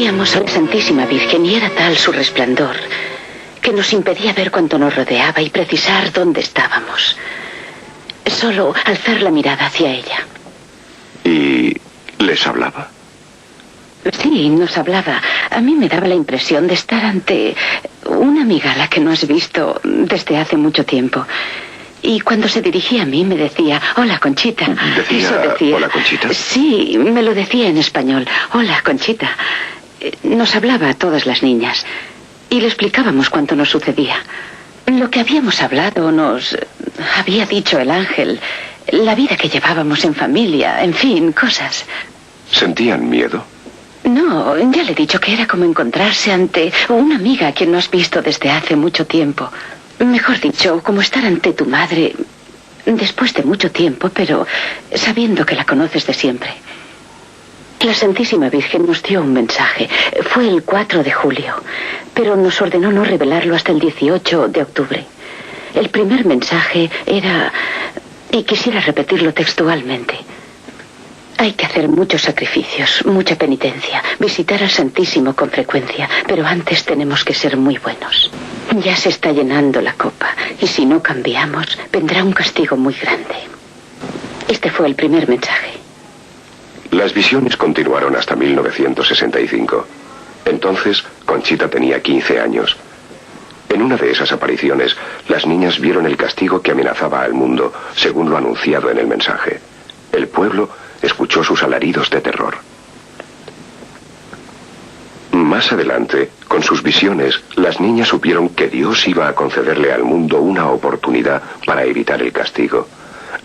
Veíamos a la Santísima Virgen y era tal su resplandor que nos impedía ver cuanto nos rodeaba y precisar dónde estábamos. Solo alzar la mirada hacia ella. ¿Y les hablaba? Sí, nos hablaba. A mí me daba la impresión de estar ante una amiga a la que no has visto desde hace mucho tiempo. Y cuando se dirigía a mí me decía, hola, Conchita. Eso decía, hola, Conchita. Sí, me lo decía en español. Hola, Conchita. Nos hablaba a todas las niñas y le explicábamos cuánto nos sucedía. Lo que habíamos hablado nos había dicho el ángel, la vida que llevábamos en familia, en fin, cosas. ¿Sentían miedo? No, ya le he dicho que era como encontrarse ante una amiga a quien no has visto desde hace mucho tiempo. Mejor dicho, como estar ante tu madre después de mucho tiempo, pero sabiendo que la conoces de siempre. La Santísima Virgen nos dio un mensaje. Fue el 4 de julio, pero nos ordenó no revelarlo hasta el 18 de octubre. El primer mensaje era, y quisiera repetirlo textualmente: hay que hacer muchos sacrificios, mucha penitencia, visitar al Santísimo con frecuencia, pero antes tenemos que ser muy buenos. Ya se está llenando la copa, y si no cambiamos, vendrá un castigo muy grande. Este fue el primer mensaje. Las visiones continuaron hasta 1965. Entonces, Conchita tenía 15 años. En una de esas apariciones, las niñas vieron el castigo que amenazaba al mundo, según lo anunciado en el mensaje. El pueblo escuchó sus alaridos de terror. Más adelante, con sus visiones, las niñas supieron que Dios iba a concederle al mundo una oportunidad para evitar el castigo.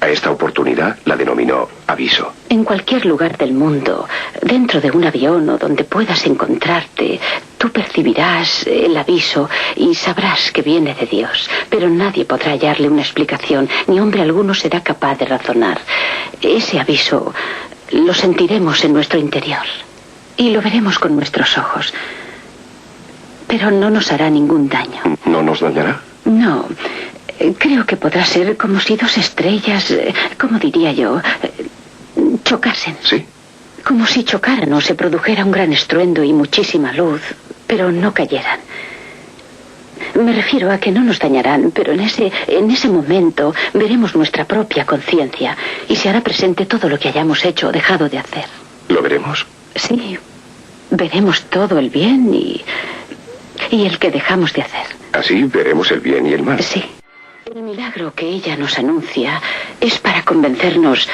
A esta oportunidad la denominó aviso. En cualquier lugar del mundo, dentro de un avión o donde puedas encontrarte, tú percibirás el aviso y sabrás que viene de Dios. Pero nadie podrá hallarle una explicación, ni hombre alguno será capaz de razonar. Ese aviso lo sentiremos en nuestro interior y lo veremos con nuestros ojos. Pero no nos hará ningún daño. ¿No nos dañará? No. Creo que podrá ser como si dos estrellas, ¿cómo diría yo?, chocasen. Sí. Como si chocaran o se produjera un gran estruendo y muchísima luz, pero no cayeran. Me refiero a que no nos dañarán, pero en ese momento veremos nuestra propia conciencia y se hará presente todo lo que hayamos hecho o dejado de hacer. ¿Lo veremos? Sí. Veremos todo el bien y el que dejamos de hacer. Así veremos el bien y el mal. Sí. El milagro que ella nos anuncia es para convencernos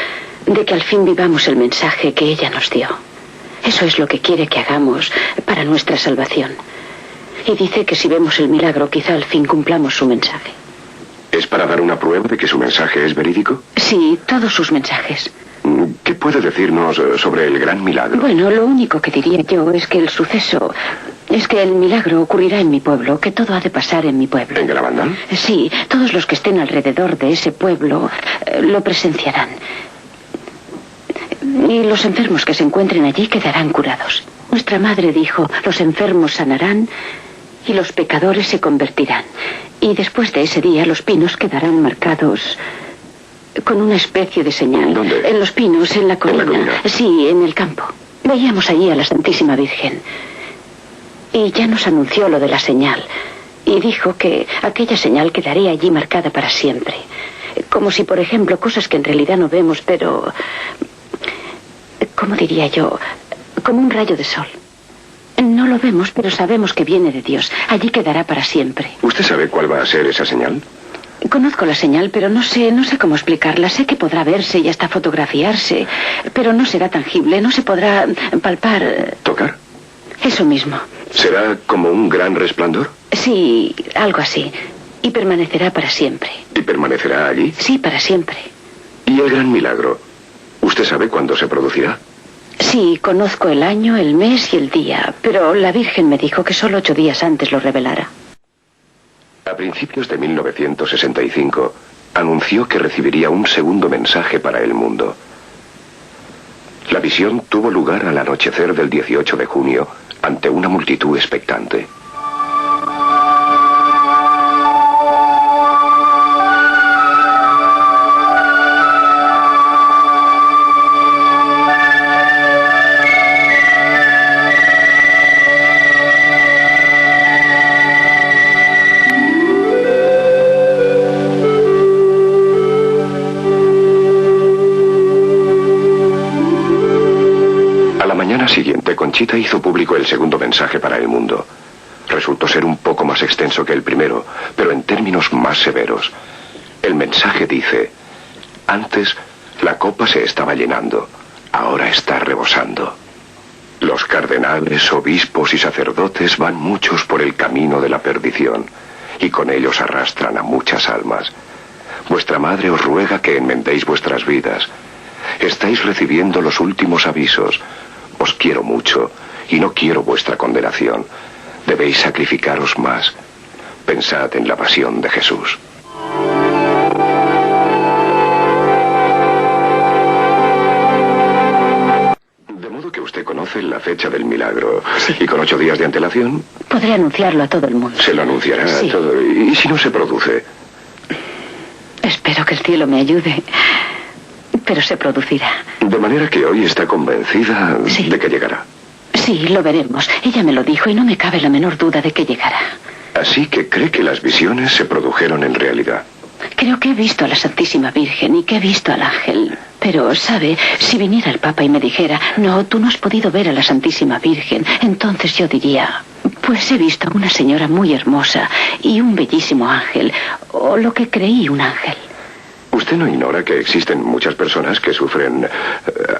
de que al fin vivamos el mensaje que ella nos dio. Eso es lo que quiere que hagamos para nuestra salvación. Y dice que si vemos el milagro, quizá al fin cumplamos su mensaje. ¿Es para dar una prueba de que su mensaje es verídico? Sí, todos sus mensajes. ¿Qué puede decirnos sobre el gran milagro? Bueno, lo único que diría yo es que el milagro ocurrirá en mi pueblo, que todo ha de pasar en mi pueblo. ¿En Galavandal? Sí, todos los que estén alrededor de ese pueblo lo presenciarán. Y los enfermos que se encuentren allí quedarán curados. Nuestra madre dijo, los enfermos sanarán y los pecadores se convertirán. Y después de ese día los pinos quedarán marcados con una especie de señal. ¿Dónde? En los pinos, en la colina. ¿En la colina? Sí, en el campo. Veíamos allí a la Santísima Virgen. Y ya nos anunció lo de la señal. Y dijo que aquella señal quedaría allí marcada para siempre. Como si, por ejemplo, cosas que en realidad no vemos, pero... ¿cómo diría yo? Como un rayo de sol. No lo vemos, pero sabemos que viene de Dios. Allí quedará para siempre. ¿Usted sabe cuál va a ser esa señal? Conozco la señal, pero no sé cómo explicarla. Sé que podrá verse y hasta fotografiarse, pero no será tangible, no se podrá palpar. ¿Tocar? Eso mismo. ¿Será como un gran resplandor? Sí, algo así. Y permanecerá para siempre. ¿Y permanecerá allí? Sí, para siempre. ¿Y el gran milagro? ¿Usted sabe cuándo se producirá? Sí, conozco el año, el mes y el día, pero la Virgen me dijo que solo 8 días antes lo revelara. A principios de 1965, anunció que recibiría un segundo mensaje para el mundo. La visión tuvo lugar al anochecer del 18 de junio, ante una multitud expectante. mañana siguiente, Conchita hizo público el segundo mensaje para el mundo. Resultó ser un poco más extenso que el primero, pero en términos más severos. El mensaje dice: antes la copa se estaba llenando, ahora está rebosando. Los cardenales, obispos y sacerdotes van muchos por el camino de la perdición, y con ellos arrastran a muchas almas. Vuestra madre os ruega que enmendéis vuestras vidas. Estáis recibiendo los últimos avisos. Os quiero mucho y no quiero vuestra condenación. Debéis sacrificaros más. Pensad en la pasión de Jesús. De modo que usted conoce la fecha del milagro. Sí. Y con 8 días de antelación... Podré anunciarlo a todo el mundo. Se lo anunciará a todo. ¿Y si no se produce? Espero que el cielo me ayude. Pero se producirá. De manera que hoy está convencida de que llegará. Sí, lo veremos. Ella me lo dijo y no me cabe la menor duda de que llegará. Así que cree que las visiones se produjeron en realidad. Creo que he visto a la Santísima Virgen y que he visto al ángel. Pero, ¿sabe? Si viniera el Papa y me dijera: no, tú no has podido ver a la Santísima Virgen, entonces yo diría: pues he visto a una señora muy hermosa y un bellísimo ángel, o lo que creí un ángel. ¿Usted no ignora que existen muchas personas que sufren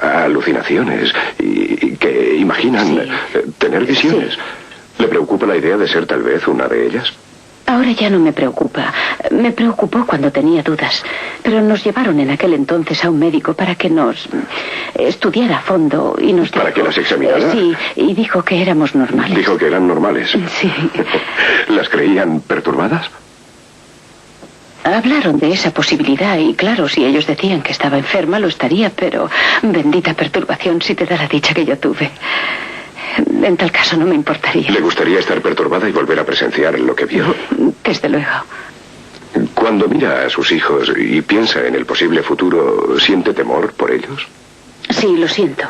alucinaciones y que imaginan tener visiones? Sí. ¿Le preocupa la idea de ser tal vez una de ellas? Ahora ya no me preocupa. Me preocupó cuando tenía dudas. Pero nos llevaron en aquel entonces a un médico para que nos estudiara a fondo y nos dijo... ¿Para que las examinara? Sí, y dijo que éramos normales. ¿Dijo que eran normales? Sí. ¿Las creían perturbadas? Hablaron de esa posibilidad y claro, si ellos decían que estaba enferma, lo estaría, pero bendita perturbación si te da la dicha que yo tuve. En tal caso no me importaría. ¿Le gustaría estar perturbada y volver a presenciar lo que vio? Desde luego. Cuando mira a sus hijos y piensa en el posible futuro, ¿siente temor por ellos? Sí, lo siento.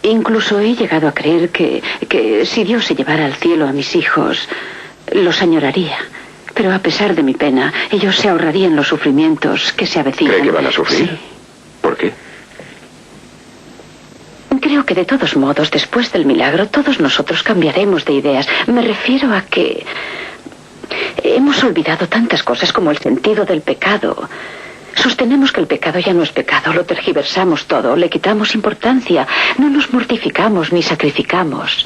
Incluso he llegado a creer que si Dios se llevara al cielo a mis hijos, los añoraría. Pero a pesar de mi pena, ellos se ahorrarían los sufrimientos que se avecinan. ¿Cree que van a sufrir? Sí. ¿Por qué? Creo que de todos modos, después del milagro, todos nosotros cambiaremos de ideas. Me refiero a que hemos olvidado tantas cosas como el sentido del pecado. Sostenemos que el pecado ya no es pecado, lo tergiversamos todo, le quitamos importancia, no nos mortificamos ni sacrificamos.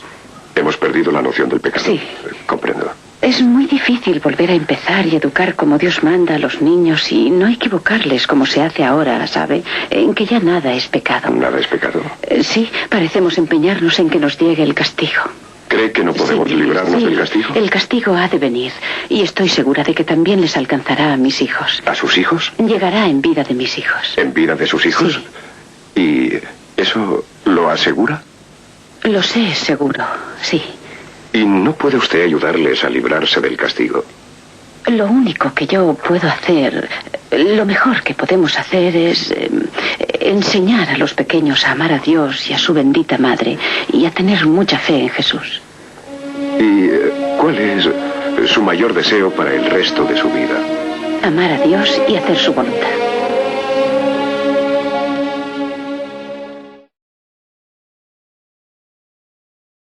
Hemos perdido la noción del pecado. Sí. Comprendo. Es muy difícil volver a empezar y educar como Dios manda a los niños y no equivocarles como se hace ahora, ¿sabe? En que ya nada es pecado. ¿Nada es pecado? Sí, parecemos empeñarnos en que nos llegue el castigo. ¿Cree que no podemos librarnos del castigo? El castigo ha de venir y estoy segura de que también les alcanzará a mis hijos. ¿A sus hijos? Llegará en vida de mis hijos. ¿En vida de sus hijos? Sí. ¿Y eso lo asegura? Lo sé, seguro, sí. ¿Y no puede usted ayudarles a librarse del castigo? Lo único que yo puedo hacer, lo mejor que podemos hacer es enseñar a los pequeños a amar a Dios y a su bendita madre y a tener mucha fe en Jesús. ¿Y cuál es su mayor deseo para el resto de su vida? Amar a Dios y hacer su voluntad.